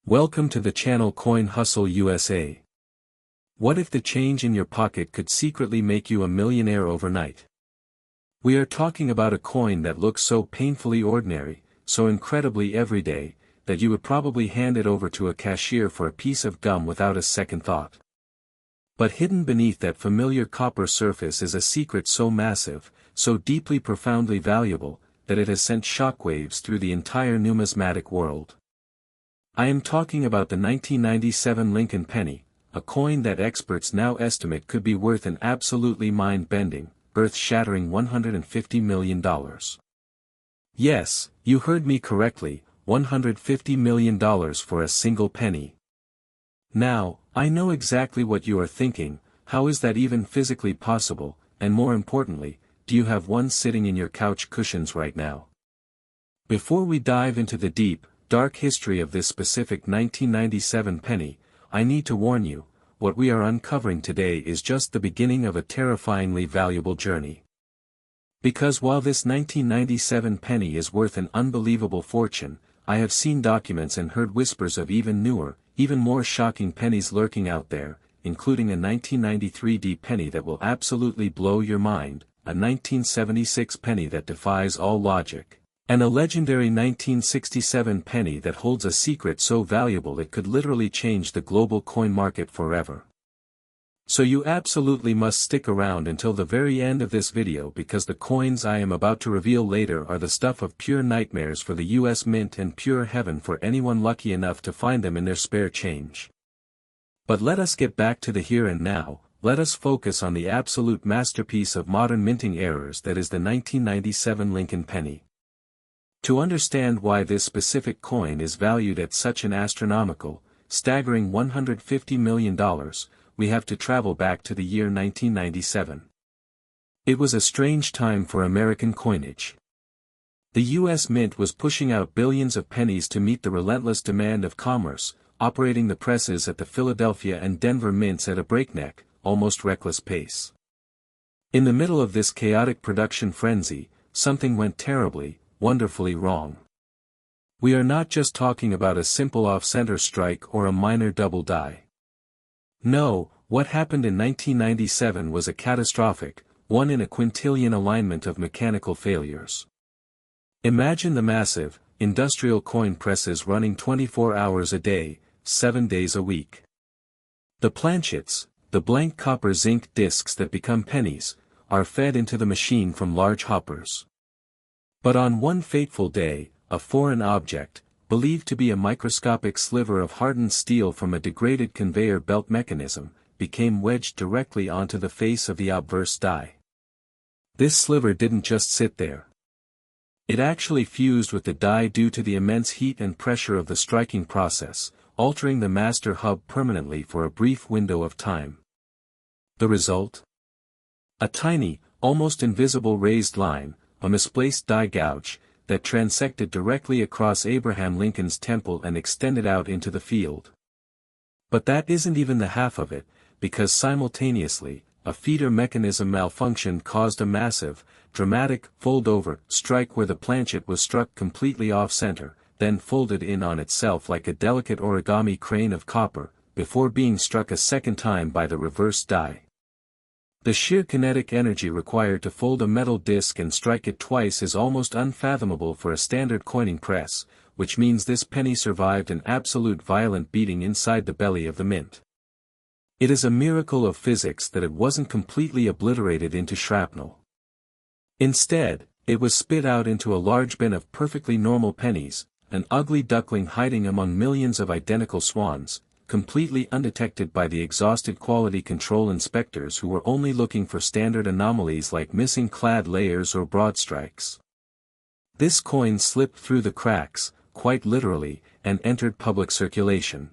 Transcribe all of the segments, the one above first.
Welcome to the channel Coin Hustle USA. What if the change in your pocket could secretly make you a millionaire overnight? We are talking about a coin that looks so painfully ordinary, so incredibly everyday, that you would probably hand it over to a cashier for a piece of gum without a second thought. But hidden beneath that familiar copper surface is a secret so massive, so deeply profoundly valuable, that it has sent shockwaves through the entire numismatic world. I am talking about the 1997 Lincoln Penny, a coin that experts now estimate could be worth an absolutely mind-bending, earth-shattering $150 million. Yes, you heard me correctly, $150 million for a single penny. Now, I know exactly what you are thinking: how is that even physically possible, and more importantly, do you have one sitting in your couch cushions right now? Before we dive into the deep, dark history of this specific 1997 penny, I need to warn you, what we are uncovering today is just the beginning of a terrifyingly valuable journey. Because while this 1997 penny is worth an unbelievable fortune, I have seen documents and heard whispers of even newer, even more shocking pennies lurking out there, including a 1993 D penny that will absolutely blow your mind, a 1976 penny that defies all logic, and a legendary 1967 penny that holds a secret so valuable it could literally change the global coin market forever. So you absolutely must stick around until the very end of this video, because the coins I am about to reveal later are the stuff of pure nightmares for the US Mint and pure heaven for anyone lucky enough to find them in their spare change. But let us get back to the here and now. Let us focus on the absolute masterpiece of modern minting errors that is the 1997 Lincoln Penny. To understand why this specific coin is valued at such an astronomical, staggering $150 million, we have to travel back to the year 1997. It was a strange time for American coinage. The U.S. Mint was pushing out billions of pennies to meet the relentless demand of commerce, operating the presses at the Philadelphia and Denver mints at a breakneck, almost reckless pace. In the middle of this chaotic production frenzy, something went terribly, wonderfully wrong. We are not just talking about a simple off-center strike or a minor double die. No, what happened in 1997 was a catastrophic, one in a quintillion alignment of mechanical failures. Imagine the massive, industrial coin presses running 24 hours a day, 7 days a week. The planchets, the blank copper zinc discs that become pennies, are fed into the machine from large hoppers. But on one fateful day, a foreign object, believed to be a microscopic sliver of hardened steel from a degraded conveyor belt mechanism, became wedged directly onto the face of the obverse die. This sliver didn't just sit there. It actually fused with the die due to the immense heat and pressure of the striking process, altering the master hub permanently for a brief window of time. The result? A tiny, almost invisible raised line, a misplaced die gouge, that transected directly across Abraham Lincoln's temple and extended out into the field. But that isn't even the half of it, because simultaneously, a feeder mechanism malfunction caused a massive, dramatic, fold-over strike where the planchet was struck completely off-center, then folded in on itself like a delicate origami crane of copper, before being struck a second time by the reverse die. The sheer kinetic energy required to fold a metal disc and strike it twice is almost unfathomable for a standard coining press, which means this penny survived an absolute violent beating inside the belly of the mint. It is a miracle of physics that it wasn't completely obliterated into shrapnel. Instead, it was spit out into a large bin of perfectly normal pennies, an ugly duckling hiding among millions of identical swans, completely undetected by the exhausted quality control inspectors who were only looking for standard anomalies like missing clad layers or broad strikes. This coin slipped through the cracks, quite literally, and entered public circulation.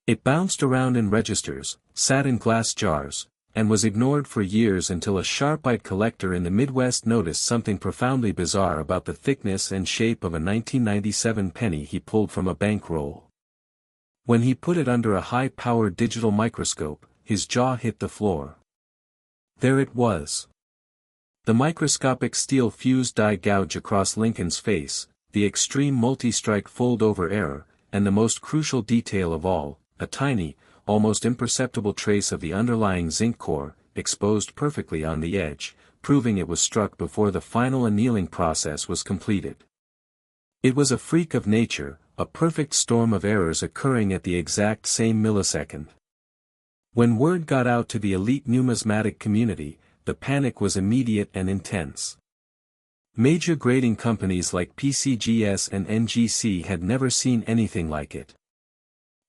It bounced around in registers, sat in glass jars, and was ignored for years until a sharp-eyed collector in the Midwest noticed something profoundly bizarre about the thickness and shape of a 1997 penny he pulled from a bankroll. When he put it under a high-powered digital microscope, his jaw hit the floor. There it was. The microscopic steel-fused die gouge across Lincoln's face, the extreme multi-strike fold-over error, and the most crucial detail of all, a tiny, almost imperceptible trace of the underlying zinc core, exposed perfectly on the edge, proving it was struck before the final annealing process was completed. It was a freak of nature, a perfect storm of errors occurring at the exact same millisecond. When word got out to the elite numismatic community, the panic was immediate and intense. Major grading companies like PCGS and NGC had never seen anything like it.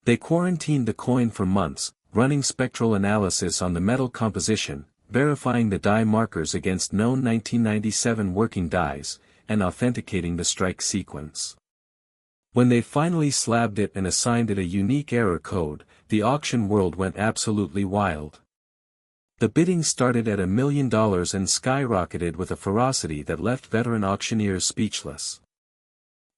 They quarantined the coin for months, running spectral analysis on the metal composition, verifying the die markers against known 1997 working dies, and authenticating the strike sequence. When they finally slabbed it and assigned it a unique error code, the auction world went absolutely wild. The bidding started at $1 million and skyrocketed with a ferocity that left veteran auctioneers speechless.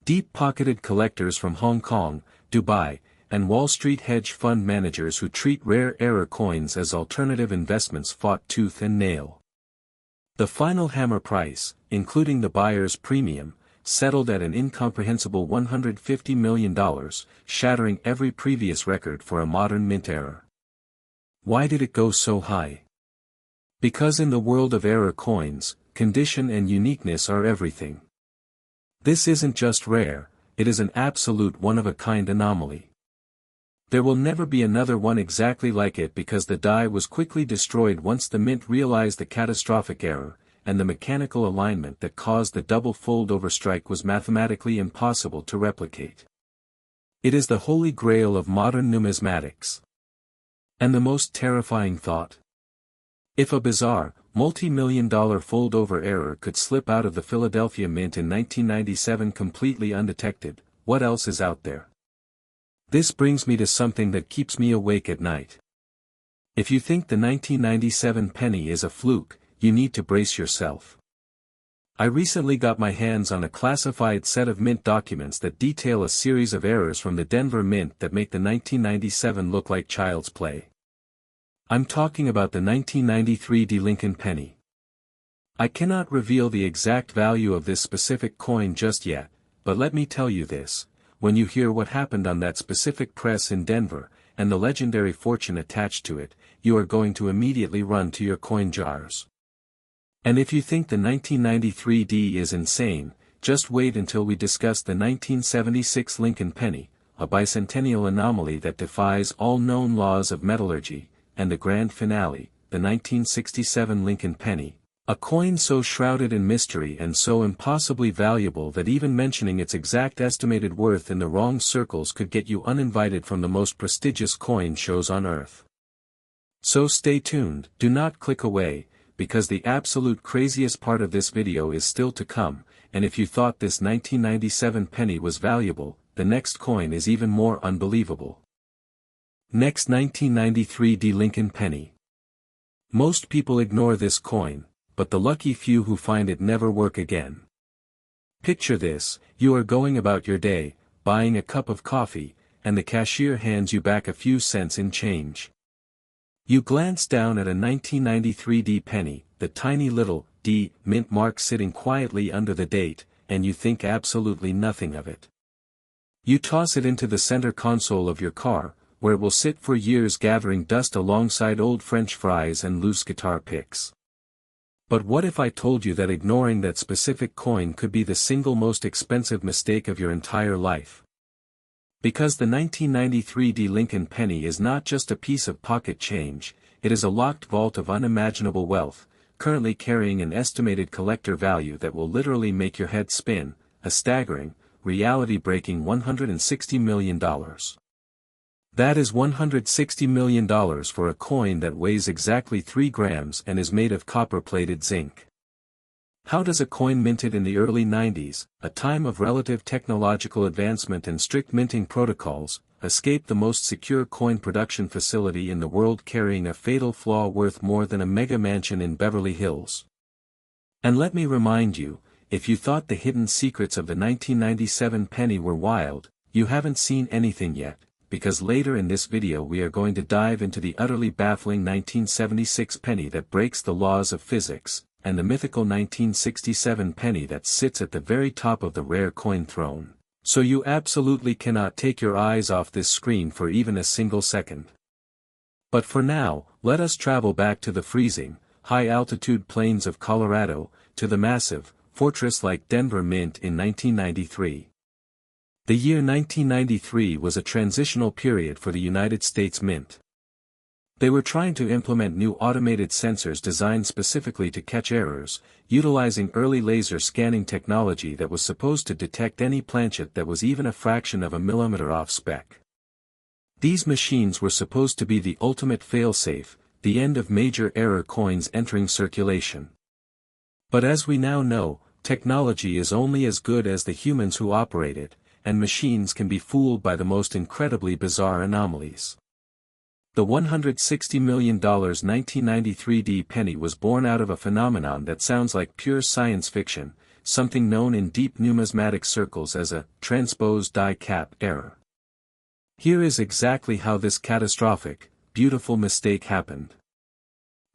Deep-pocketed collectors from Hong Kong, Dubai, and Wall Street hedge fund managers who treat rare error coins as alternative investments fought tooth and nail. The final hammer price, including the buyer's premium, settled at an incomprehensible $150 million, shattering every previous record for a modern mint error. Why did it go so high? Because in the world of error coins, condition and uniqueness are everything. This isn't just rare, it is an absolute one-of-a-kind anomaly. There will never be another one exactly like it because the die was quickly destroyed once the mint realized the catastrophic error, and the mechanical alignment that caused the double fold-over strike was mathematically impossible to replicate. It is the holy grail of modern numismatics. And the most terrifying thought? If a bizarre, multi-million-dollar fold-over error could slip out of the Philadelphia Mint in 1997 completely undetected, what else is out there? This brings me to something that keeps me awake at night. If you think the 1997 penny is a fluke, you need to brace yourself. I recently got my hands on a classified set of mint documents that detail a series of errors from the Denver Mint that make the 1997 look like child's play. I'm talking about the 1993 Lincoln Penny. I cannot reveal the exact value of this specific coin just yet, but let me tell you this, when you hear what happened on that specific press in Denver, and the legendary fortune attached to it, you are going to immediately run to your coin jars. And if you think the 1993 D is insane, just wait until we discuss the 1976 Lincoln Penny, a bicentennial anomaly that defies all known laws of metallurgy, and the grand finale, the 1967 Lincoln Penny, a coin so shrouded in mystery and so impossibly valuable that even mentioning its exact estimated worth in the wrong circles could get you uninvited from the most prestigious coin shows on Earth. So stay tuned, do not click away, because the absolute craziest part of this video is still to come, and if you thought this 1997 penny was valuable, the next coin is even more unbelievable. Next 1993 Lincoln Penny. Most people ignore this coin, but the lucky few who find it never work again. Picture this, you are going about your day, buying a cup of coffee, and the cashier hands you back a few cents in change. You glance down at a 1993 D penny, the tiny little D mint mark sitting quietly under the date, and you think absolutely nothing of it. You toss it into the center console of your car, where it will sit for years gathering dust alongside old French fries and loose guitar picks. But what if I told you that ignoring that specific coin could be the single most expensive mistake of your entire life? Because the 1993 Lincoln Penny is not just a piece of pocket change, it is a locked vault of unimaginable wealth, currently carrying an estimated collector value that will literally make your head spin, a staggering, reality-breaking $160 million. That is $160 million for a coin that weighs exactly 3 grams and is made of copper-plated zinc. How does a coin minted in the early 90s, a time of relative technological advancement and strict minting protocols, escape the most secure coin production facility in the world carrying a fatal flaw worth more than a mega mansion in Beverly Hills? And let me remind you, if you thought the hidden secrets of the 1997 penny were wild, you haven't seen anything yet. Because later in this video we are going to dive into the utterly baffling 1976 penny that breaks the laws of physics, and the mythical 1967 penny that sits at the very top of the rare coin throne. So you absolutely cannot take your eyes off this screen for even a single second. But for now, let us travel back to the freezing, high-altitude plains of Colorado, to the massive, fortress-like Denver Mint in 1993. The year 1993 was a transitional period for the United States Mint. They were trying to implement new automated sensors designed specifically to catch errors, utilizing early laser scanning technology that was supposed to detect any planchet that was even a fraction of a millimeter off spec. These machines were supposed to be the ultimate fail-safe, the end of major error coins entering circulation. But as we now know, technology is only as good as the humans who operate it, and machines can be fooled by the most incredibly bizarre anomalies. The $160 million 1993 D penny was born out of a phenomenon that sounds like pure science fiction, something known in deep numismatic circles as a transposed die cap error. Here is exactly how this catastrophic, beautiful mistake happened.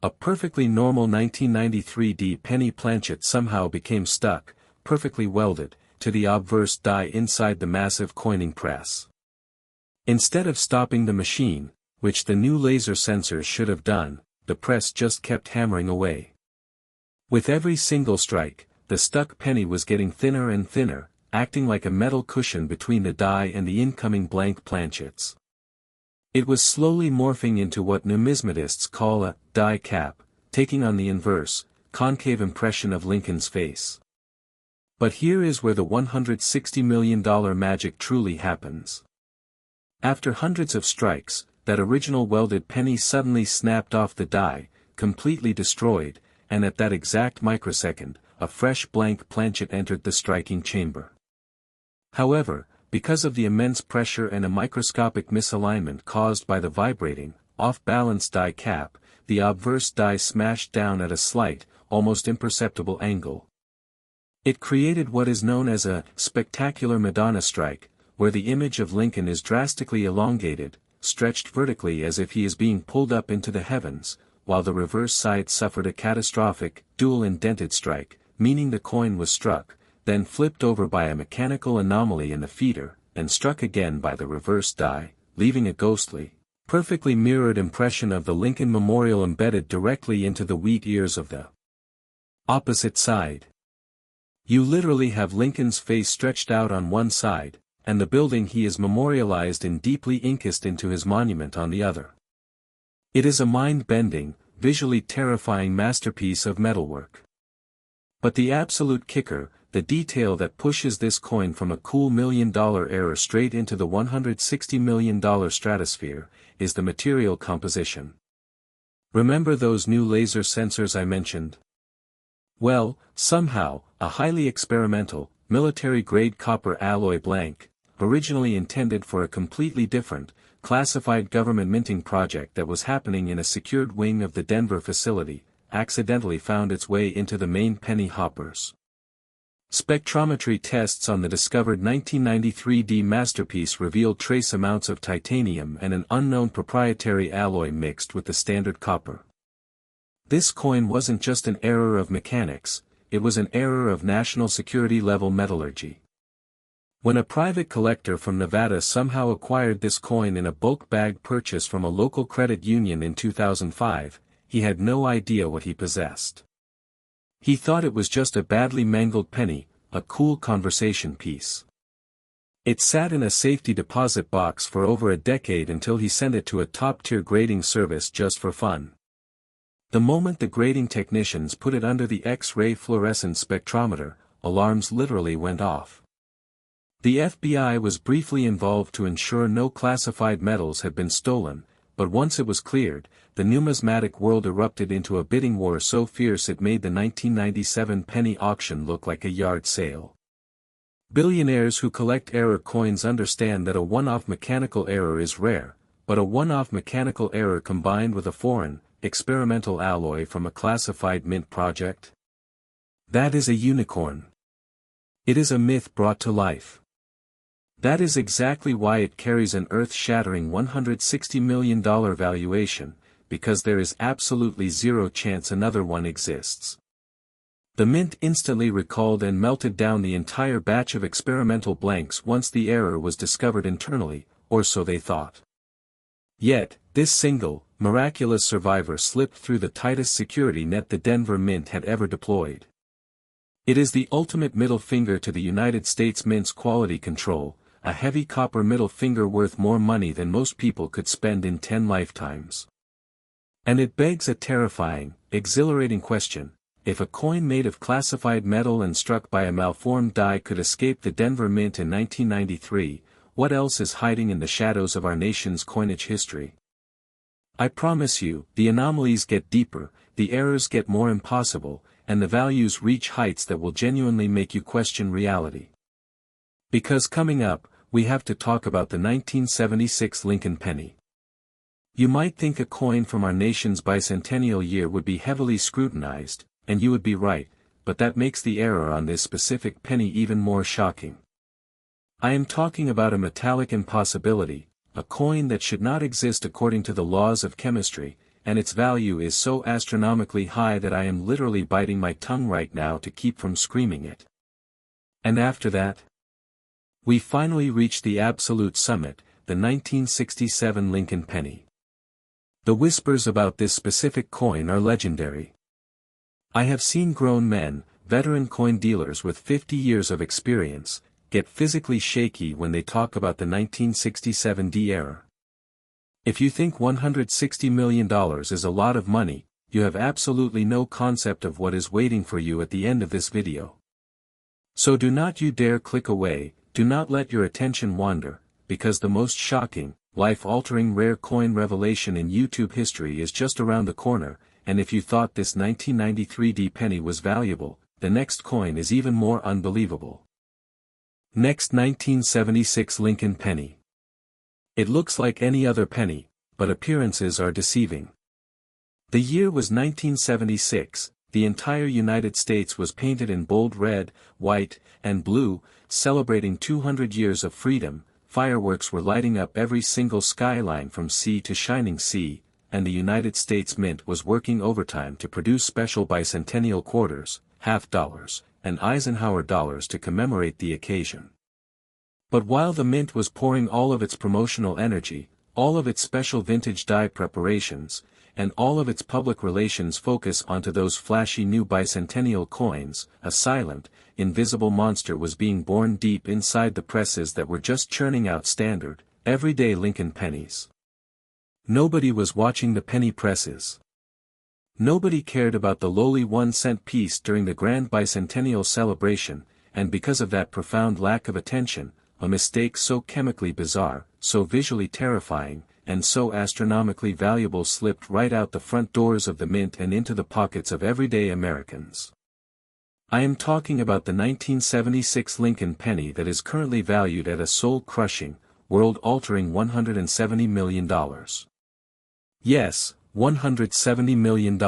A perfectly normal 1993 D penny planchet somehow became stuck, perfectly welded, to the obverse die inside the massive coining press. Instead of stopping the machine, which the new laser sensors should have done, the press just kept hammering away. With every single strike, the stuck penny was getting thinner and thinner, acting like a metal cushion between the die and the incoming blank planchets. It was slowly morphing into what numismatists call a die cap, taking on the inverse, concave impression of Lincoln's face. But here is where the $160 million magic truly happens. After hundreds of strikes, that original welded penny suddenly snapped off the die, completely destroyed, and at that exact microsecond, a fresh blank planchet entered the striking chamber. However, because of the immense pressure and a microscopic misalignment caused by the vibrating, off-balance die cap, the obverse die smashed down at a slight, almost imperceptible angle. It created what is known as a spectacular Madonna strike, where the image of Lincoln is drastically elongated, stretched vertically as if he is being pulled up into the heavens, while the reverse side suffered a catastrophic, dual-indented strike, meaning the coin was struck, then flipped over by a mechanical anomaly in the feeder, and struck again by the reverse die, leaving a ghostly, perfectly mirrored impression of the Lincoln Memorial embedded directly into the wheat ears of the opposite side. You literally have Lincoln's face stretched out on one side, and the building he is memorialized in deeply inked into his monument on the other. It is a mind-bending, visually terrifying masterpiece of metalwork. But the absolute kicker, the detail that pushes this coin from a cool $1 million error straight into the $160 million stratosphere, is the material composition. Remember those new laser sensors I mentioned? Well, somehow, a highly experimental, military-grade copper alloy blank, originally intended for a completely different, classified government minting project that was happening in a secured wing of the Denver facility, accidentally found its way into the main penny hoppers. Spectrometry tests on the discovered 1993 D masterpiece revealed trace amounts of titanium and an unknown proprietary alloy mixed with the standard copper. This coin wasn't just an error of mechanics, it was an error of national security level metallurgy. When a private collector from Nevada somehow acquired this coin in a bulk bag purchase from a local credit union in 2005, he had no idea what he possessed. He thought it was just a badly mangled penny, a cool conversation piece. It sat in a safety deposit box for over a decade until he sent it to a top-tier grading service just for fun. The moment the grading technicians put it under the X-ray fluorescence spectrometer, alarms literally went off. The FBI was briefly involved to ensure no classified metals had been stolen, but once it was cleared, the numismatic world erupted into a bidding war so fierce it made the 1997 penny auction look like a yard sale. Billionaires who collect error coins understand that a one-off mechanical error is rare, but a one-off mechanical error combined with a foreign, experimental alloy from a classified mint project? That is a unicorn. It is a myth brought to life. That is exactly why it carries an earth-shattering $160 million valuation, because there is absolutely zero chance another one exists. The mint instantly recalled and melted down the entire batch of experimental blanks once the error was discovered internally, or so they thought. Yet, this single, miraculous survivor slipped through the tightest security net the Denver Mint had ever deployed. It is the ultimate middle finger to the United States Mint's quality control, a heavy copper middle finger worth more money than most people could spend in 10 lifetimes. And it begs a terrifying, exhilarating question: if a coin made of classified metal and struck by a malformed die could escape the Denver Mint in 1993, what else is hiding in the shadows of our nation's coinage history? I promise you, the anomalies get deeper, the errors get more impossible, and the values reach heights that will genuinely make you question reality. Because coming up, we have to talk about the 1976 Lincoln Penny. You might think a coin from our nation's bicentennial year would be heavily scrutinized, and you would be right, but that makes the error on this specific penny even more shocking. I am talking about a metallic impossibility, a coin that should not exist according to the laws of chemistry, and its value is so astronomically high that I am literally biting my tongue right now to keep from screaming it. And after that? We finally reached the absolute summit, the 1967 Lincoln Penny. The whispers about this specific coin are legendary. I have seen grown men, veteran coin dealers with 50 years of experience, get physically shaky when they talk about the 1967 D error. If you think $160 million is a lot of money, you have absolutely no concept of what is waiting for you at the end of this video. So do not you dare click away, do not let your attention wander, because the most shocking, life-altering rare coin revelation in YouTube history is just around the corner, and if you thought this 1993 D penny was valuable, the next coin is even more unbelievable. Next, 1976 Lincoln Penny. It looks like any other penny, but appearances are deceiving. The year was 1976, the entire United States was painted in bold red, white, and blue, celebrating 200 years of freedom. Fireworks were lighting up every single skyline from sea to shining sea, and the United States Mint was working overtime to produce special bicentennial quarters, half dollars, and Eisenhower dollars to commemorate the occasion. But while the Mint was pouring all of its promotional energy, all of its special vintage die preparations, and all of its public relations focus onto those flashy new bicentennial coins, a silent, invisible monster was being born deep inside the presses that were just churning out standard, everyday Lincoln pennies. Nobody was watching the penny presses. Nobody cared about the lowly 1-cent piece during the grand bicentennial celebration, and because of that profound lack of attention, a mistake so chemically bizarre, so visually terrifying, and so astronomically valuable slipped right out the front doors of the Mint and into the pockets of everyday Americans. I am talking about the 1976 Lincoln Penny that is currently valued at a soul-crushing, world-altering $170 million. Yes, $170 million.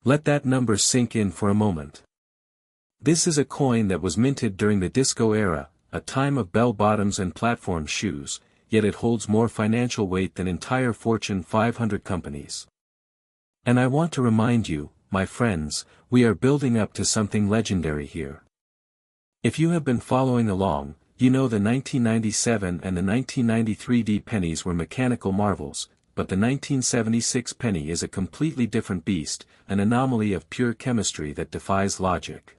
Let that number sink in for a moment. This is a coin that was minted during the disco era, a time of bell-bottoms and platform shoes, yet it holds more financial weight than entire Fortune 500 companies. And I want to remind you, my friends, we are building up to something legendary here. If you have been following along, you know the 1997 and the 1993 D pennies were mechanical marvels, but the 1976 penny is a completely different beast, an anomaly of pure chemistry that defies logic.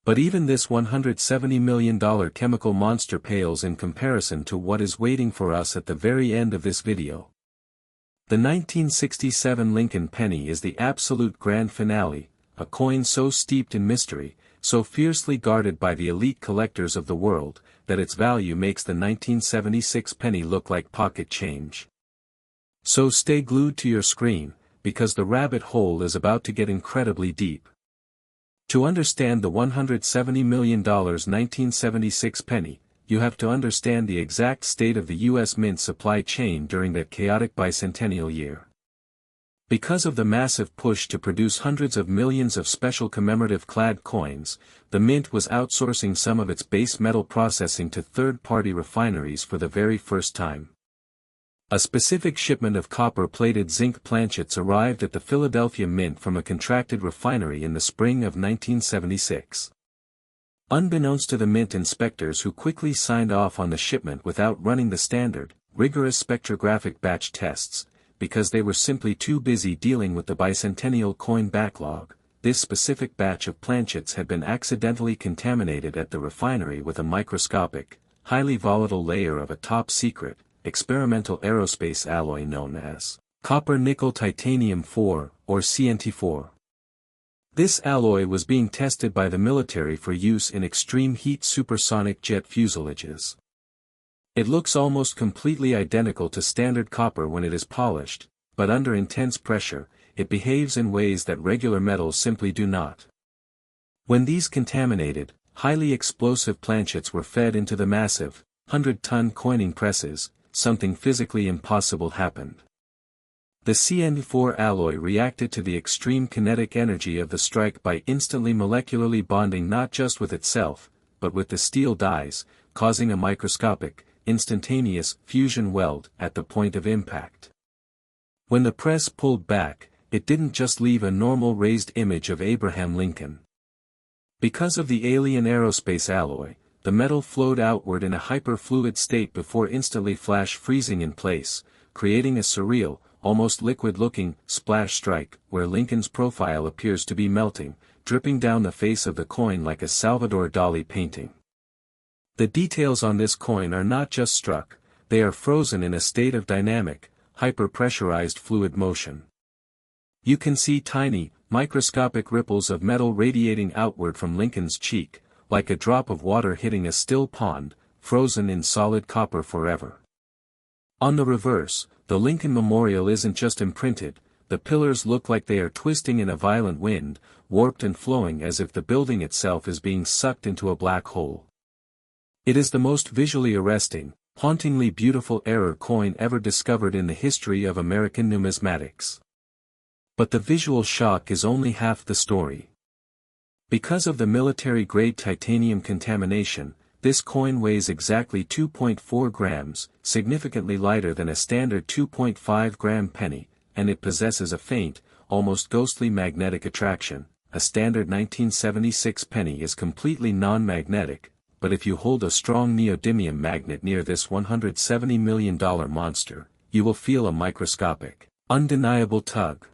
But even this $170 million chemical monster pales in comparison to what is waiting for us at the very end of this video. The 1967 Lincoln Penny is the absolute grand finale, a coin so steeped in mystery, so fiercely guarded by the elite collectors of the world, that its value makes the 1976 penny look like pocket change. So stay glued to your screen, because the rabbit hole is about to get incredibly deep. To understand the $170 million 1976 penny, you have to understand the exact state of the U.S. Mint supply chain during that chaotic bicentennial year. Because of the massive push to produce hundreds of millions of special commemorative clad coins, the Mint was outsourcing some of its base metal processing to third-party refineries for the very first time. A specific shipment of copper-plated zinc planchets arrived at the Philadelphia Mint from a contracted refinery in the spring of 1976. Unbeknownst to the mint inspectors who quickly signed off on the shipment without running the standard, rigorous spectrographic batch tests, because they were simply too busy dealing with the bicentennial coin backlog, this specific batch of planchets had been accidentally contaminated at the refinery with a microscopic, highly volatile layer of a top-secret, experimental aerospace alloy known as copper-nickel titanium 4, or CNT4. This alloy was being tested by the military for use in extreme heat supersonic jet fuselages. It looks almost completely identical to standard copper when it is polished, but under intense pressure, it behaves in ways that regular metals simply do not. When these contaminated, highly explosive planchets were fed into the massive, 100-ton coining presses, something physically impossible happened. The CN4 alloy reacted to the extreme kinetic energy of the strike by instantly molecularly bonding not just with itself, but with the steel dies, causing a microscopic, instantaneous fusion weld at the point of impact. When the press pulled back, it didn't just leave a normal raised image of Abraham Lincoln. Because of the alien aerospace alloy, the metal flowed outward in a hyperfluid state before instantly flash freezing in place, creating a surreal, almost liquid-looking, splash strike where Lincoln's profile appears to be melting, dripping down the face of the coin like a Salvador Dali painting. The details on this coin are not just struck, they are frozen in a state of dynamic, hyper-pressurized fluid motion. You can see tiny, microscopic ripples of metal radiating outward from Lincoln's cheek, like a drop of water hitting a still pond, frozen in solid copper forever. On the reverse, the Lincoln Memorial isn't just imprinted, the pillars look like they are twisting in a violent wind, warped and flowing as if the building itself is being sucked into a black hole. It is the most visually arresting, hauntingly beautiful error coin ever discovered in the history of American numismatics. But the visual shock is only half the story. Because of the military-grade titanium contamination, this coin weighs exactly 2.4 grams, significantly lighter than a standard 2.5-gram penny, and it possesses a faint, almost ghostly magnetic attraction. A standard 1976 penny is completely non-magnetic, but if you hold a strong neodymium magnet near this $170 million monster, you will feel a microscopic, undeniable tug.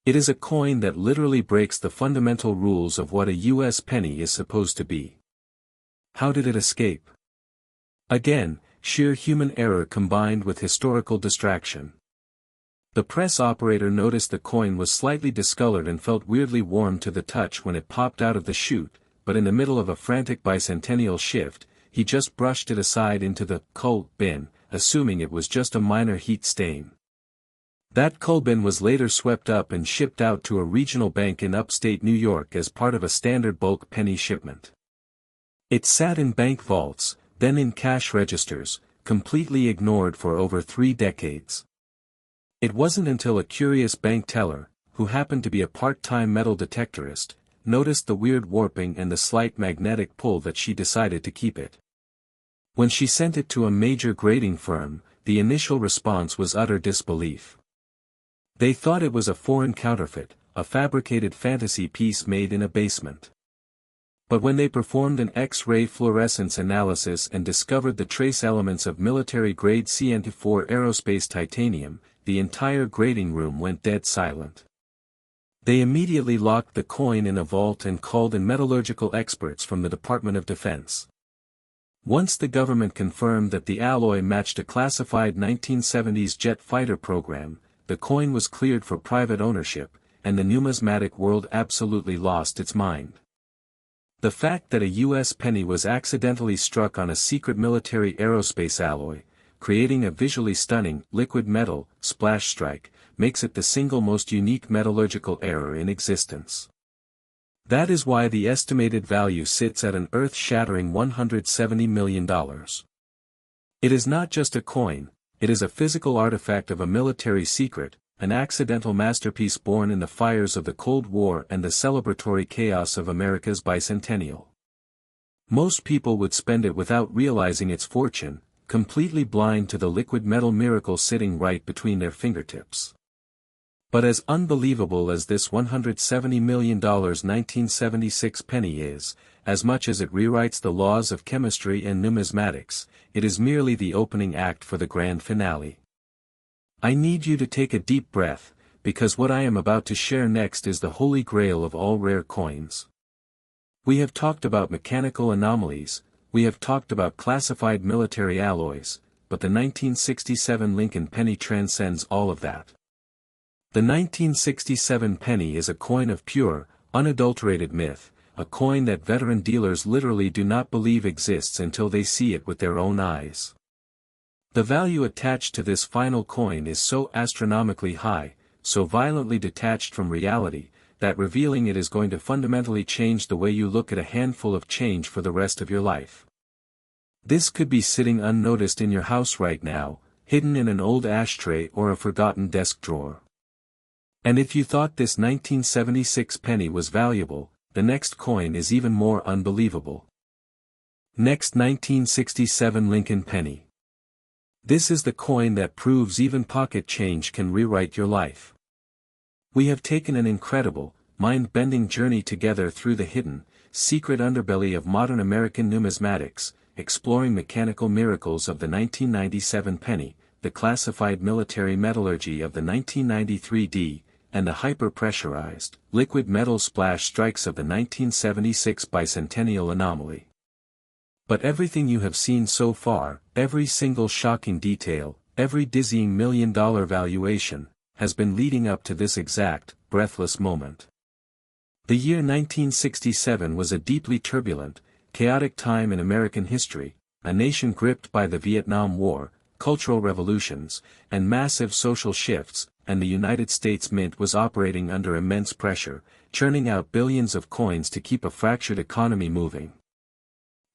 It is a coin that literally breaks the fundamental rules of what a U.S. penny is supposed to be. How did it escape? Again, sheer human error combined with historical distraction. The press operator noticed the coin was slightly discolored and felt weirdly warm to the touch when it popped out of the chute, but in the middle of a frantic bicentennial shift, he just brushed it aside into the coal bin, assuming it was just a minor heat stain. That coal bin was later swept up and shipped out to a regional bank in upstate New York as part of a standard bulk penny shipment. It sat in bank vaults, then in cash registers, completely ignored for over 3 decades. It wasn't until a curious bank teller, who happened to be a part-time metal detectorist, noticed the weird warping and the slight magnetic pull that she decided to keep it. When she sent it to a major grading firm, the initial response was utter disbelief. They thought it was a foreign counterfeit, a fabricated fantasy piece made in a basement. But when they performed an X-ray fluorescence analysis and discovered the trace elements of military-grade CNT4 aerospace titanium, the entire grading room went dead silent. They immediately locked the coin in a vault and called in metallurgical experts from the Department of Defense. Once the government confirmed that the alloy matched a classified 1970s jet fighter program, the coin was cleared for private ownership, and the numismatic world absolutely lost its mind. The fact that a U.S. penny was accidentally struck on a secret military aerospace alloy, creating a visually stunning, liquid metal, splash strike, makes it the single most unique metallurgical error in existence. That is why the estimated value sits at an earth-shattering $170 million. It is not just a coin, it is a physical artifact of a military secret, an accidental masterpiece born in the fires of the Cold War and the celebratory chaos of America's bicentennial. Most people would spend it without realizing its fortune, completely blind to the liquid metal miracle sitting right between their fingertips. But as unbelievable as this $170 million 1976 penny is, as much as it rewrites the laws of chemistry and numismatics, it is merely the opening act for the grand finale. I need you to take a deep breath, because what I am about to share next is the holy grail of all rare coins. We have talked about mechanical anomalies, we have talked about classified military alloys, but the 1967 Lincoln penny transcends all of that. The 1967 penny is a coin of pure, unadulterated myth, a coin that veteran dealers literally do not believe exists until they see it with their own eyes. The value attached to this final coin is so astronomically high, so violently detached from reality, that revealing it is going to fundamentally change the way you look at a handful of change for the rest of your life. This could be sitting unnoticed in your house right now, hidden in an old ashtray or a forgotten desk drawer. And if you thought this 1976 penny was valuable, the next coin is even more unbelievable. Next 1967 Lincoln penny. This is the coin that proves even pocket change can rewrite your life. We have taken an incredible, mind-bending journey together through the hidden, secret underbelly of modern American numismatics, exploring mechanical miracles of the 1997 penny, the classified military metallurgy of the 1993 D, and the hyper-pressurized, liquid metal splash strikes of the 1976 bicentennial anomaly. But everything you have seen so far, every single shocking detail, every dizzying $1 million valuation, has been leading up to this exact, breathless moment. The year 1967 was a deeply turbulent, chaotic time in American history, a nation gripped by the Vietnam War, cultural revolutions, and massive social shifts, and the United States Mint was operating under immense pressure, churning out billions of coins to keep a fractured economy moving.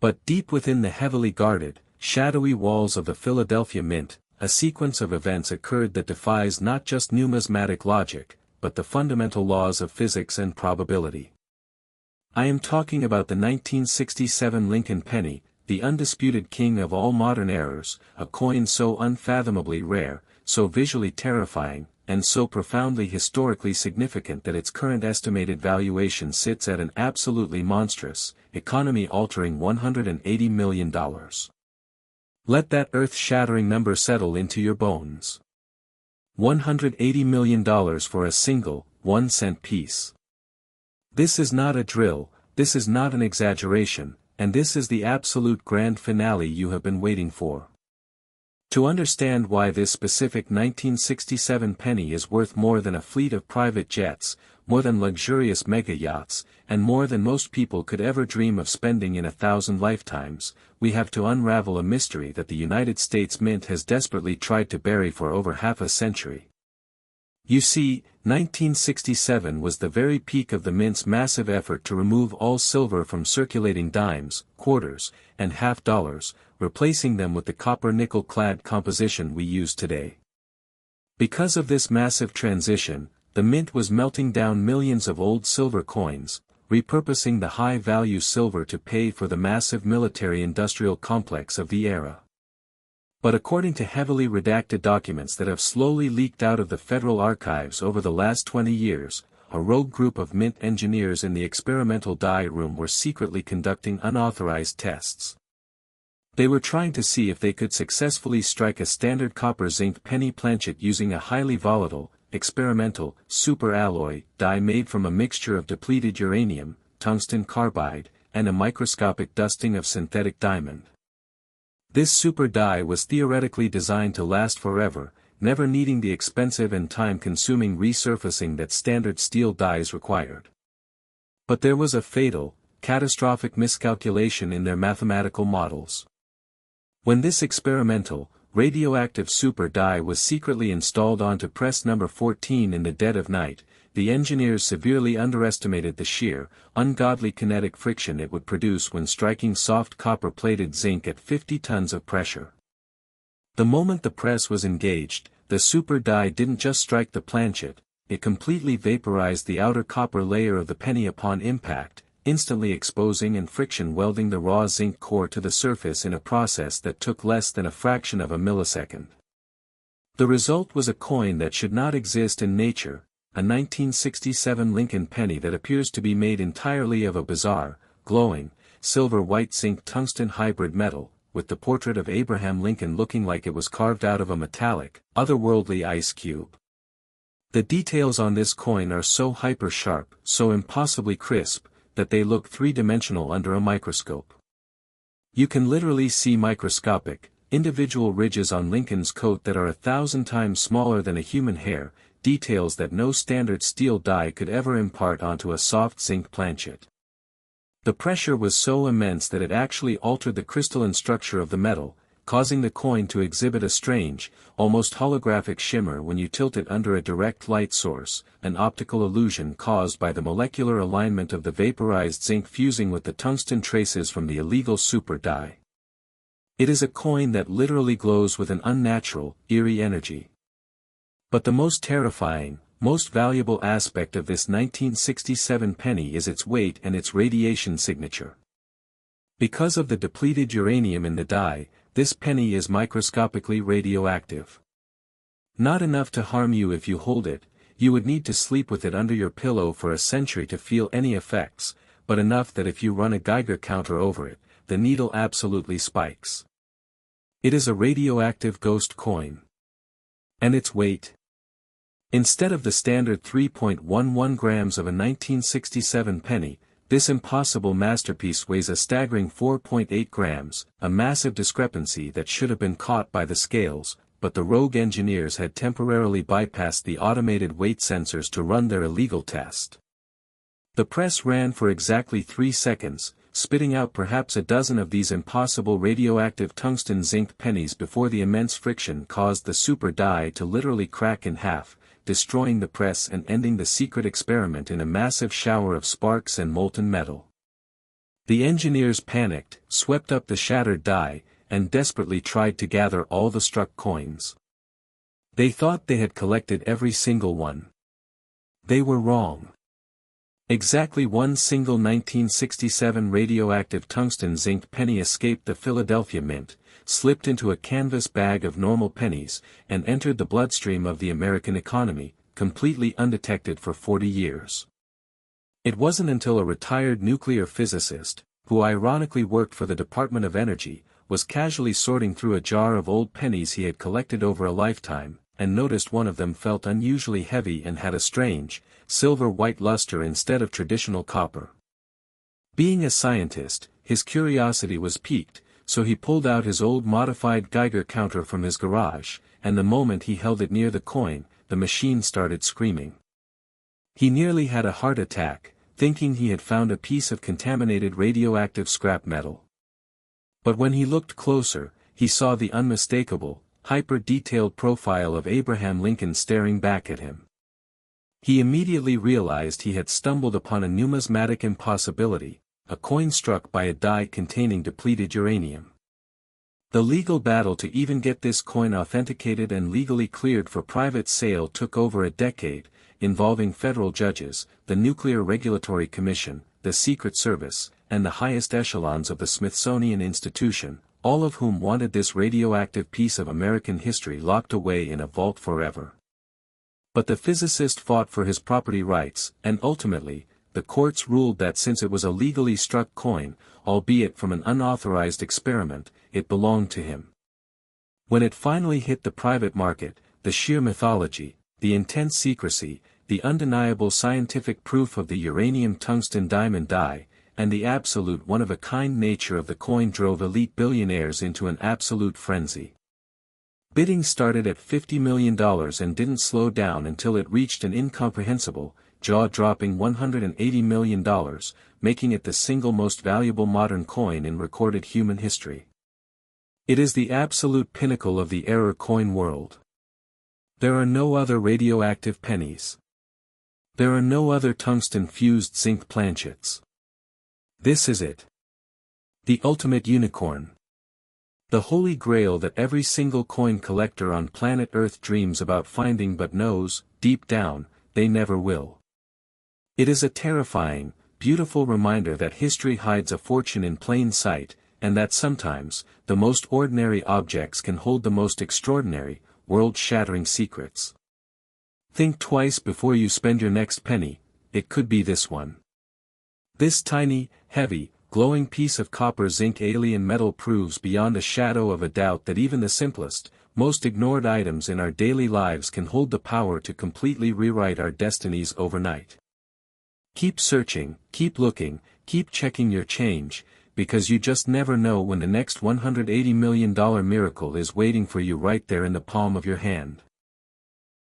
But deep within the heavily guarded, shadowy walls of the Philadelphia Mint, a sequence of events occurred that defies not just numismatic logic, but the fundamental laws of physics and probability. I am talking about the 1967 Lincoln penny, the undisputed king of all modern errors, a coin so unfathomably rare, so visually terrifying, and so profoundly historically significant that its current estimated valuation sits at an absolutely monstrous, economy-altering $180 million. Let that earth-shattering number settle into your bones. $180 million for a single, 1-cent piece. This is not a drill, this is not an exaggeration, and this is the absolute grand finale you have been waiting for. To understand why this specific 1967 penny is worth more than a fleet of private jets, more than luxurious mega-yachts, and more than most people could ever dream of spending in 1,000 lifetimes, we have to unravel a mystery that the United States Mint has desperately tried to bury for over half a century. You see, 1967 was the very peak of the Mint's massive effort to remove all silver from circulating dimes, quarters, and half-dollars, replacing them with the copper-nickel-clad composition we use today. Because of this massive transition, the Mint was melting down millions of old silver coins, repurposing the high-value silver to pay for the massive military-industrial complex of the era. But according to heavily redacted documents that have slowly leaked out of the Federal Archives over the last 20 years, a rogue group of Mint engineers in the experimental die room were secretly conducting unauthorized tests. They were trying to see if they could successfully strike a standard copper-zinc penny planchet using a highly volatile, experimental, superalloy die made from a mixture of depleted uranium, tungsten carbide, and a microscopic dusting of synthetic diamond. This super die was theoretically designed to last forever, never needing the expensive and time-consuming resurfacing that standard steel dies required. But there was a fatal, catastrophic miscalculation in their mathematical models. When this experimental, radioactive super die was secretly installed onto press number 14 in the dead of night, the engineers severely underestimated the sheer, ungodly kinetic friction it would produce when striking soft copper-plated zinc at 50 tons of pressure. The moment the press was engaged, the super die didn't just strike the planchet, it completely vaporized the outer copper layer of the penny upon impact, instantly exposing and friction welding the raw zinc core to the surface in a process that took less than a fraction of a millisecond. The result was a coin that should not exist in nature, a 1967 Lincoln penny that appears to be made entirely of a bizarre, glowing, silver-white zinc-tungsten hybrid metal, with the portrait of Abraham Lincoln looking like it was carved out of a metallic, otherworldly ice cube. The details on this coin are so hyper-sharp, so impossibly crisp, that they look three-dimensional under a microscope. You can literally see microscopic, individual ridges on Lincoln's coat that are 1,000 times smaller than a human hair, details that no standard steel die could ever impart onto a soft zinc planchet. The pressure was so immense that it actually altered the crystalline structure of the metal, causing the coin to exhibit a strange, almost holographic shimmer when you tilt it under a direct light source, an optical illusion caused by the molecular alignment of the vaporized zinc fusing with the tungsten traces from the illegal super die. It is a coin that literally glows with an unnatural, eerie energy. But the most terrifying, most valuable aspect of this 1967 penny is its weight and its radiation signature. Because of the depleted uranium in the die, this penny is microscopically radioactive. Not enough to harm you if you hold it, you would need to sleep with it under your pillow for a century to feel any effects, but enough that if you run a Geiger counter over it, the needle absolutely spikes. It is a radioactive ghost coin. And its weight? Instead of the standard 3.11 grams of a 1967 penny, this impossible masterpiece weighs a staggering 4.8 grams, a massive discrepancy that should have been caught by the scales, but the rogue engineers had temporarily bypassed the automated weight sensors to run their illegal test. The press ran for exactly 3 seconds, spitting out perhaps a dozen of these impossible radioactive tungsten zinc pennies before the immense friction caused the super die to literally crack in half, destroying the press and ending the secret experiment in a massive shower of sparks and molten metal. The engineers panicked, swept up the shattered die, and desperately tried to gather all the struck coins. They thought they had collected every single one. They were wrong. Exactly one single 1967 radioactive tungsten zinc penny escaped the Philadelphia Mint, slipped into a canvas bag of normal pennies, and entered the bloodstream of the American economy, completely undetected for 40 years. It wasn't until a retired nuclear physicist, who ironically worked for the Department of Energy, was casually sorting through a jar of old pennies he had collected over a lifetime, and noticed one of them felt unusually heavy and had a strange, silver-white luster instead of traditional copper. Being a scientist, his curiosity was piqued, so he pulled out his old modified Geiger counter from his garage, and the moment he held it near the coin, the machine started screaming. He nearly had a heart attack, thinking he had found a piece of contaminated radioactive scrap metal. But when he looked closer, he saw the unmistakable, hyper-detailed profile of Abraham Lincoln staring back at him. He immediately realized he had stumbled upon a numismatic impossibility, a coin struck by a die containing depleted uranium. The legal battle to even get this coin authenticated and legally cleared for private sale took over a decade, involving federal judges, the Nuclear Regulatory Commission, the Secret Service, and the highest echelons of the Smithsonian Institution, all of whom wanted this radioactive piece of American history locked away in a vault forever. But the physicist fought for his property rights, and ultimately, the courts ruled that since it was a legally struck coin, albeit from an unauthorized experiment, it belonged to him. When it finally hit the private market, the sheer mythology, the intense secrecy, the undeniable scientific proof of the uranium-tungsten diamond die, and the absolute one-of-a-kind nature of the coin drove elite billionaires into an absolute frenzy. Bidding started at $50 million and didn't slow down until it reached an incomprehensible, jaw-dropping $180 million, making it the single most valuable modern coin in recorded human history. It is the absolute pinnacle of the error coin world. There are no other radioactive pennies. There are no other tungsten-fused zinc planchets. This is it. The ultimate unicorn. The holy grail that every single coin collector on planet Earth dreams about finding but knows, deep down, they never will. It is a terrifying, beautiful reminder that history hides a fortune in plain sight, and that sometimes, the most ordinary objects can hold the most extraordinary, world-shattering secrets. Think twice before you spend your next penny. It could be this one. This tiny, heavy, glowing piece of copper zinc alien metal proves beyond a shadow of a doubt that even the simplest, most ignored items in our daily lives can hold the power to completely rewrite our destinies overnight. Keep searching, keep looking, keep checking your change, because you just never know when the next $180 million miracle is waiting for you right there in the palm of your hand.